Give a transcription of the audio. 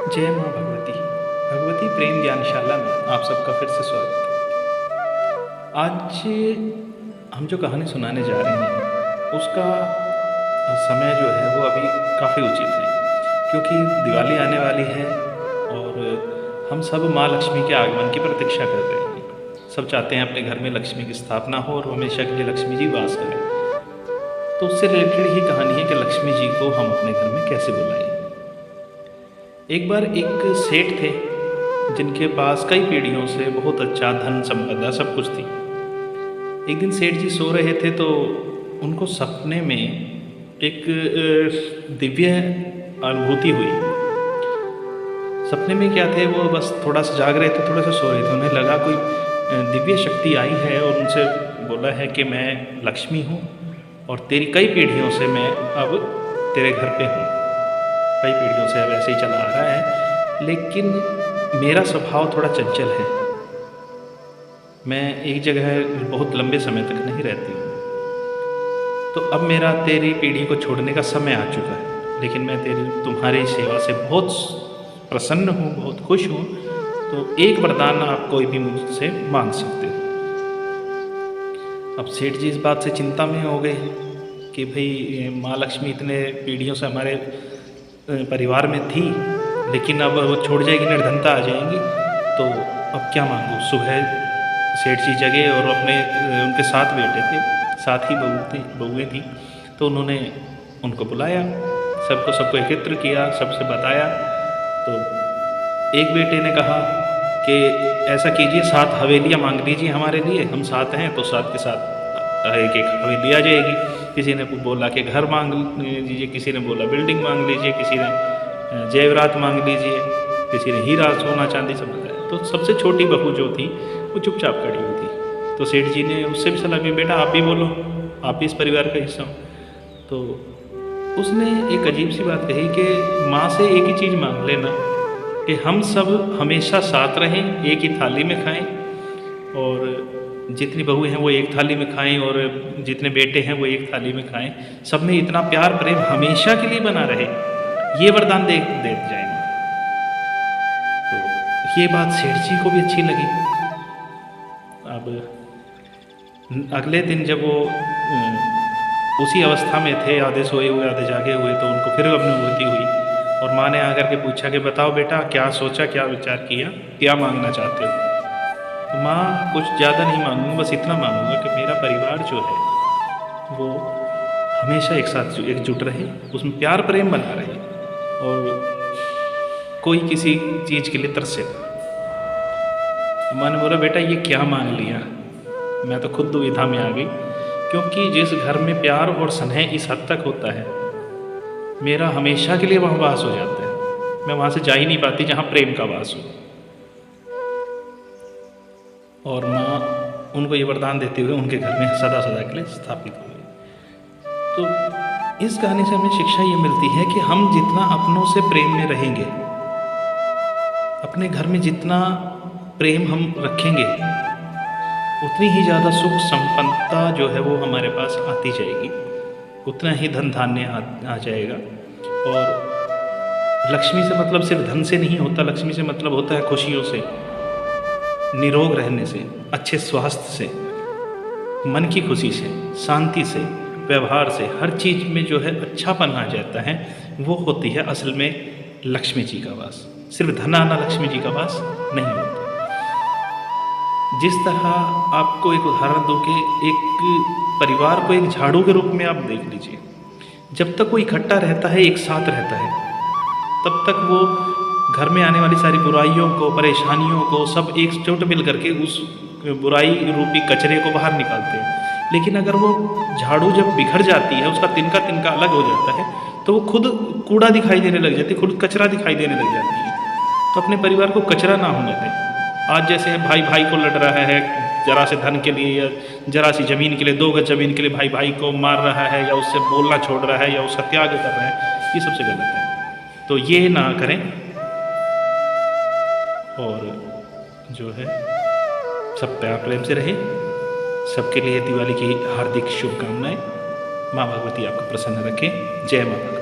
जय माँ भगवती। भगवती प्रेम ज्ञानशाला में आप सबका फिर से स्वागत है। आज हम जो कहानी सुनाने जा रहे हैं उसका समय जो है वो अभी काफ़ी उचित है, क्योंकि दिवाली आने वाली है और हम सब माँ लक्ष्मी के आगमन की प्रतीक्षा कर रहे हैं। सब चाहते हैं अपने घर में लक्ष्मी की स्थापना हो और हमेशा के लिए लक्ष्मी जी वास करें। तो उससे रिलेटेड ही कहानी है कि लक्ष्मी जी को हम अपने घर में कैसे बुलाएं। एक बार एक सेठ थे जिनके पास कई पीढ़ियों से बहुत अच्छा धन संपदा सब कुछ थी। एक दिन सेठ जी सो रहे थे तो उनको सपने में एक दिव्य अनुभूति हुई। सपने में क्या थे, वो बस थोड़ा सा जाग रहे थे, थोड़ा सा सो रहे थे। उन्हें लगा कोई दिव्य शक्ति आई है और उनसे बोला है कि मैं लक्ष्मी हूँ और तेरी कई पीढ़ियों से मैं अब तेरे घर पे हूँ। कई पीढ़ियों से अब ऐसे ही चला आ रहा है, लेकिन मेरा स्वभाव थोड़ा चंचल है। मैं एक जगह बहुत लंबे समय तक नहीं रहती हूँ। तो अब मेरा तेरी पीढ़ी को छोड़ने का समय आ चुका है, लेकिन मैं तुम्हारी सेवा से बहुत प्रसन्न हूँ, बहुत खुश हूँ। तो एक वरदान आप कोई भी मुझसे मांग सकते हो। अब सेठ जी इस बात से चिंता में हो गए कि भाई माँ लक्ष्मी इतने पीढ़ियों से हमारे परिवार में थी, लेकिन अब वो छोड़ जाएगी, निर्धनता आ जाएंगी, तो अब क्या मांगूँ। सुबह सेठ जी जगे और अपने उनके 7 बेटे थे, 7 ही बहुएँ थी। तो उन्होंने उनको बुलाया, सबको एकत्र किया, सबसे बताया। तो एक बेटे ने कहा कि ऐसा कीजिए, 7 हवेलियाँ मांग लीजिए हमारे लिए, हम 7 हैं तो 7 के साथ एक हवेली आ जाएगी। किसी ने बोला कि घर मांग लीजिए, किसी ने बोला बिल्डिंग मांग लीजिए, किसी ने जेवरात मांग लीजिए, किसी ने हीरा सोना चांदी सब बताया। तो सबसे छोटी बहू जो थी वो चुपचाप खड़ी हुई थी। तो सेठ जी ने उससे भी सलाह की, बेटा आप भी बोलो, आप भी इस परिवार का हिस्सा हो। तो उसने एक अजीब सी बात कही कि माँ से एक ही चीज़ मांग लेना कि हम सब हमेशा साथ रहें, एक ही थाली में खाएं, और जितनी बहुएँ हैं वो एक थाली में खाएं और जितने बेटे हैं वो एक थाली में खाएं। सब में इतना प्यार प्रेम हमेशा के लिए बना रहे, ये वरदान दे जाए। तो ये बात सेठ जी को भी अच्छी लगी। अब अगले दिन जब वो उसी अवस्था में थे, आधे सोए हुए आधे जागे हुए, तो उनको फिर अनुभूति हुई और माँ ने आकर के पूछा कि बताओ बेटा, क्या सोचा, क्या विचार किया, क्या मांगना चाहते हो। तो माँ, कुछ ज़्यादा नहीं मांगूंगा, बस इतना मांगूंगा कि मेरा परिवार जो है वो हमेशा एक साथ एकजुट रहे, उसमें प्यार प्रेम बना रहे और कोई किसी चीज़ के लिए तरसे ना। माँ ने बोला, बेटा ये क्या मांग लिया। मैं तो खुद दुविधा में आ गई, क्योंकि जिस घर में प्यार और स्नेह इस हद तक होता है, मेरा हमेशा के लिए वहाँ वास हो जाता है। मैं वहाँ से जा ही नहीं पाती जहाँ प्रेम का वास हो। और माँ उनको ये वरदान देते हुए उनके घर में सदा सदा के लिए स्थापित हो गई। तो इस कहानी से हमें शिक्षा ये मिलती है कि हम जितना अपनों से प्रेम में रहेंगे, अपने घर में जितना प्रेम हम रखेंगे, उतनी ही ज़्यादा सुख संपन्नता जो है वो हमारे पास आती जाएगी, उतना ही धन धान्य आ जाएगा। और लक्ष्मी से मतलब सिर्फ धन से नहीं होता, लक्ष्मी से मतलब होता है खुशियों से, निरोग रहने से, अच्छे स्वास्थ्य से, मन की खुशी से, शांति से, व्यवहार से, हर चीज़ में जो है अच्छापन आ जाता है। वो होती है असल में लक्ष्मी जी का वास। सिर्फ धन आना लक्ष्मी जी का वास नहीं होता। जिस तरह आपको एक उदाहरण दूँ कि एक परिवार को एक झाड़ू के रूप में आप देख लीजिए। जब तक वो इकट्ठा रहता है, एक साथ रहता है, तब तक वो घर में आने वाली सारी बुराइयों को, परेशानियों को सब एकजुट मिल करके उस बुराई रूपी कचरे को बाहर निकालते हैं। लेकिन अगर वो झाड़ू जब बिखर जाती है, उसका तिनका तिनका अलग हो जाता है, तो वो खुद कूड़ा दिखाई देने लग जाती है, खुद कचरा दिखाई देने लग जाती है। तो अपने परिवार को कचरा ना होने दें। आज जैसे भाई भाई को लड़ रहा है जरा से धन के लिए, या जरा सी ज़मीन के लिए, 2 गज ज़मीन के लिए भाई भाई को मार रहा है, या उससे बोलना छोड़ रहा है, या उसका त्याग कर रहा है, ये सबसे गलत है। तो ये ना करें। और जो है सब प्यार प्रेम से रहे। सबके लिए दिवाली की हार्दिक शुभकामनाएं। माँ भगवती आपको प्रसन्न रखें। जय माता।